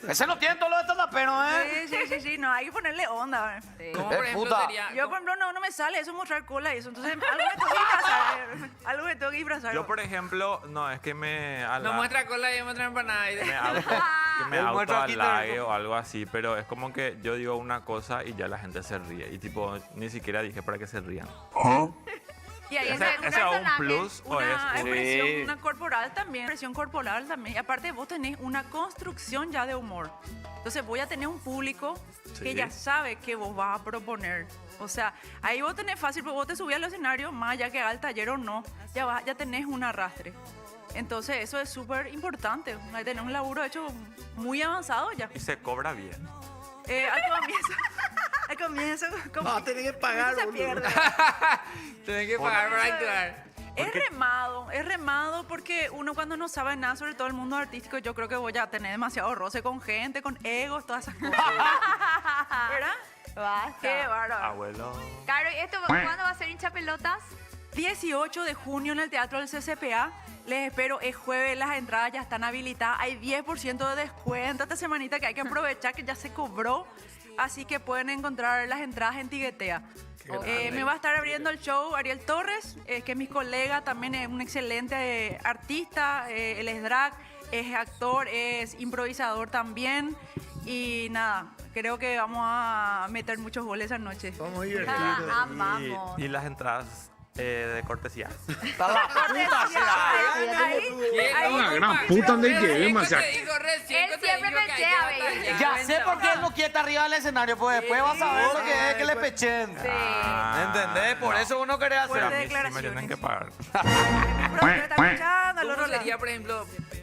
Ese no tiene todo lo de stand-upero, ¿eh? Sí, no, hay que ponerle onda. Sí. Como por ejemplo puta. sería... Yo, por ejemplo, no me sale eso mostrar cola y eso. Entonces, algo me tengo que disfrazar. Algo me tengo que disfrazar. Yo, por ejemplo, no, es que No muestra cola y muestra empanada. que me Él muestra aquí autohalague todo. o algo así, pero es como que yo digo una cosa y ya la gente se ríe. Y tipo, ni siquiera dije para que se rían. Y ahí ¿Ese entra es un personaje, plus o es una un... expresión, Sí. una corporal también, expresión corporal también. Y aparte vos tenés una construcción ya de humor. Entonces voy a tener un público que Sí. ya sabe que vos vas a proponer. O sea, ahí vos tenés fácil, porque vos te subís al escenario, más ya que haga el taller o no, ya tenés un arrastre. Entonces eso es súper importante. Ahí tenés un laburo hecho muy avanzado ya. Y se cobra bien. Al comienzo, como No, tenés que pagar, se boludo. pierde. Tenés que pagar para actuar. Es remado porque uno cuando no sabe nada sobre todo el mundo artístico, yo creo que voy a tener demasiado roce con gente, con egos, todas esas cosas. ¿Verdad? Basta. Qué bárbaro. Abuelo. Caro, ¿y esto cuándo va a ser hincha pelotas? 18 de junio en el Teatro del CCPA. Les espero, es jueves, las entradas ya están habilitadas. Hay 10% de descuento esta semanita que hay que aprovechar que ya se cobró. Así que pueden encontrar las entradas en Tiguetea. Me va a estar abriendo el show Ariel Torres, que es mi colega, también es un excelente artista. Él es drag, es actor, es improvisador también. Y nada, creo que vamos a meter muchos goles esa noche. Vamos a Ah, divertirnos. amamos. Y las entradas de cortesía. Está la puta, Una gran puta de que demasiado. Él siempre pechea, baby. Ya sé por qué él no quiere estar arriba del escenario, pues después vas a ver lo que es que le pechen. ¿Entendés? Por eso uno quiere Pero hacer. a mí sí me declaraciones. tienen que pagar. Pero está escuchando, al ¿Cómo otro lado. sería,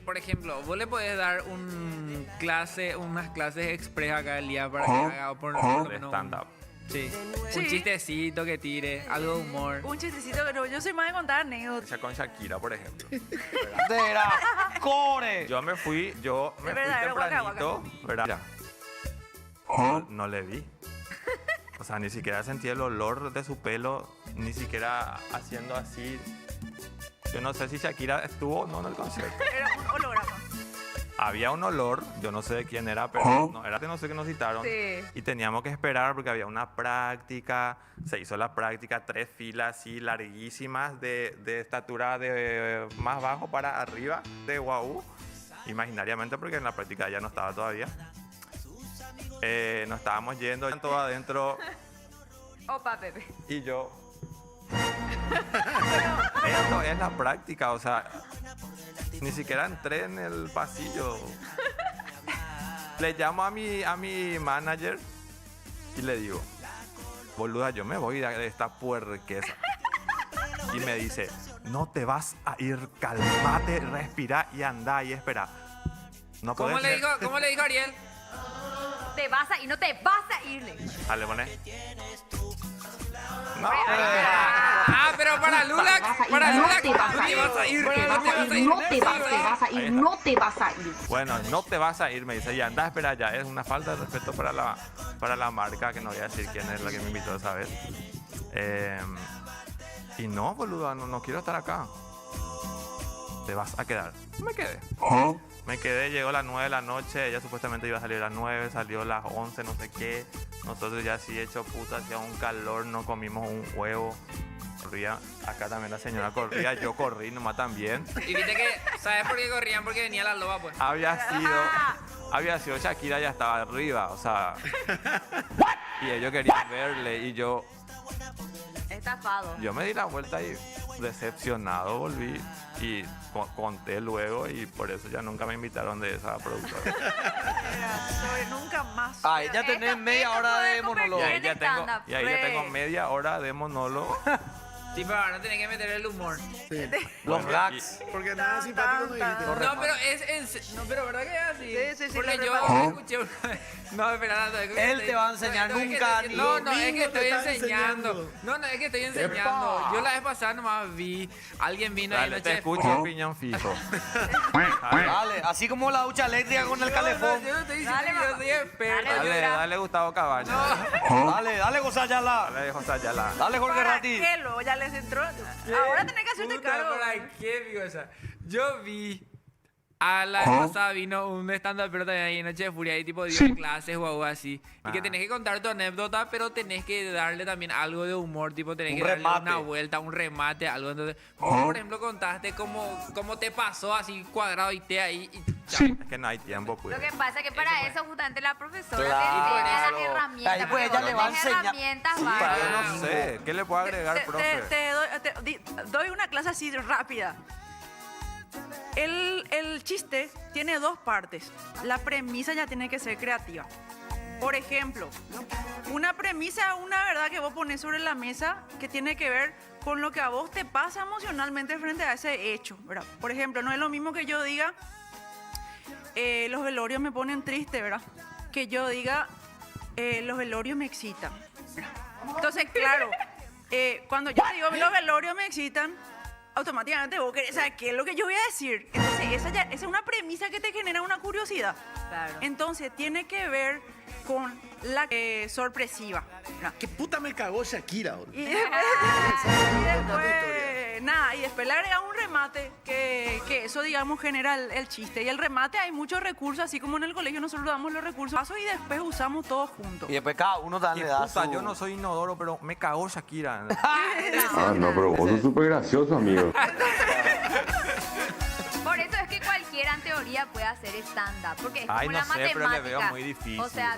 por ejemplo, vos le podés dar unas clases express acá el día para que haga por lo De menos stand-up. Sí. Sí. Un chistecito que tire, algo de humor. Un chistecito, pero yo soy más de contar anécdotas. O sea, con Shakira, por ejemplo. Era core. Yo me fui verdad, era guaca, tempranito, ¿verdad? No le vi. O sea, ni siquiera sentí el olor de su pelo, ni siquiera haciendo así. Yo no sé si Shakira estuvo o no en el concierto. Era un holograma. Había un olor, yo no sé de quién era, pero no, era que no sé qué nos citaron. Sí. Y teníamos que esperar porque había una práctica, se hizo la práctica, 3 filas así larguísimas de estatura de más bajo para arriba de Guau. Imaginariamente porque en la práctica ya no estaba todavía. Nos estábamos yendo todo adentro Opa, Pepe. y yo... Esto es la práctica, o sea, ni siquiera entré en el pasillo. Le llamo a mi manager y le digo, boluda, yo me voy de esta puerquesa. Y me dice, no te vas a ir, calmate, respira y anda y espera. No ¿Cómo podés le ser- dijo, ¿Cómo le dijo Ariel? Te vas a ir, no te vas a irle. Ah, le pone. No, Ah, pero para Lula, No te vas a ir, vas a ir, no te vas a ir, no te vas a ir, no te vas a ir. bueno, no te vas a ir, me dice, y anda, espera ya. Es una falta de respeto para la marca, que no voy a decir quién es la que me invitó esa vez. Y no, boludo, no quiero estar acá. Te vas a quedar. Me quedé. Me quedé, llegó a las 9 de la noche, ella supuestamente iba a salir a las 9, salió a las 11, no sé qué. Nosotros ya así hecho puta, hacía un calor, no comimos un huevo. Corría, acá también la señora corría, yo corrí nomás también. Y viste que, ¿sabes por qué corrían? Porque venía la loba, pues. Había sido Shakira, ya estaba arriba, o sea. Y ellos querían verle y yo Estafado. me di la vuelta y decepcionado volví y conté luego y por eso ya nunca me invitaron de esa productora. Nunca más. Ahí ya tenés media hora de Y monólogo. ahí ya tengo, stand-up. y ahí ya tengo media hora de monólogo. Sí, pero ahora tenés que meter el humor. Los blacks. Porque nada simpático no dijiste. No, pero no, pero ¿verdad que es así? Sí, Porque lo yo reparo. escuché una vez. No, espera, no, Él te va a enseñar, es que nunca, te- ni No, los no, es que niños te estoy están enseñando. enseñando. No, no, es que estoy enseñando. Yo la vez pasada nomás vi, alguien vino ahí Dale, noche te de escucho, piñón fijo. Dale, así como la ducha eléctrica con el calefón. Yo no estoy diciendo que yo soy experto. Dale, Gustavo Cabaña. Dale, Gozayala. Dale, José Ayala. Dale, Jorge ¿Para Ratti. qué lo? Ya les entró. Ahora tenés que hacerte Puta, cargo. ¿para qué, digo esa? Yo vi A la vez pasada vino un stand-up pero también ahí en Noche de Furia y tipo dio Sí. clases o algo así. Y que tenés que contar tu anécdota, pero tenés que darle también algo de humor, tipo tenés Un que darle remate. una vuelta, un remate, algo. Entonces, vos, por ejemplo, contaste cómo te pasó así cuadrado y te ahí y chao. Sí. Es que no hay tiempo, pues. Lo que pasa es que para eso justamente la profesora Claro. te enseña las Ahí herramientas. pues ella porque le vos va a tenés enseñar. herramientas Pero varias. yo no sé, ¿qué le puedo agregar, profe? Doy una clase así rápida. El chiste tiene dos partes. La premisa ya tiene que ser creativa. Por ejemplo, una premisa, una verdad que vos pones sobre la mesa que tiene que ver con lo que a vos te pasa emocionalmente frente a ese hecho, ¿verdad? Por ejemplo, no es lo mismo que yo diga, los velorios me ponen triste, ¿verdad? Que yo diga, los velorios me excitan. Entonces, claro, cuando yo digo los velorios me excitan, automáticamente vos querés saber qué es lo que yo voy a decir. Entonces, esa es una premisa que te genera una curiosidad. Claro. Entonces, tiene que ver con la sorpresiva. ¿no? ¿Qué puta me cagó Shakira? boludo? Y después, nada, y después le agrega un remate que eso, digamos, genera el chiste. Y el remate hay muchos recursos, así como en el colegio nosotros damos los recursos y después usamos todos juntos. Y después cada uno también le da Puta, su... yo no soy inodoro, pero me cagó Shakira. Ah, no, pero vos sos súper gracioso, amigo. Por eso es que cualquiera en teoría puede hacer stand-up, porque es Ay, como no la sé, pero matemática. le veo muy difícil. O sea,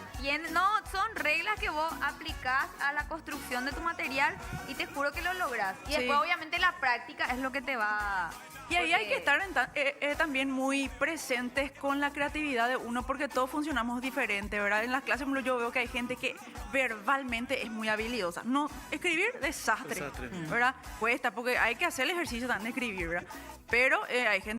no, son reglas que vos aplicás a la construcción de tu material y te juro que lo lográs. Y Sí. después, obviamente, la práctica es lo que te va... Y ahí hay porque- que estar también muy presentes con la creatividad de uno, porque todos funcionamos diferente, ¿verdad? En las clases, por ejemplo, yo veo que hay gente que verbalmente es muy habilidosa. No, escribir, desastre, Desastre. ¿verdad? Cuesta, porque hay que hacer el ejercicio también de escribir, ¿verdad? Pero hay gente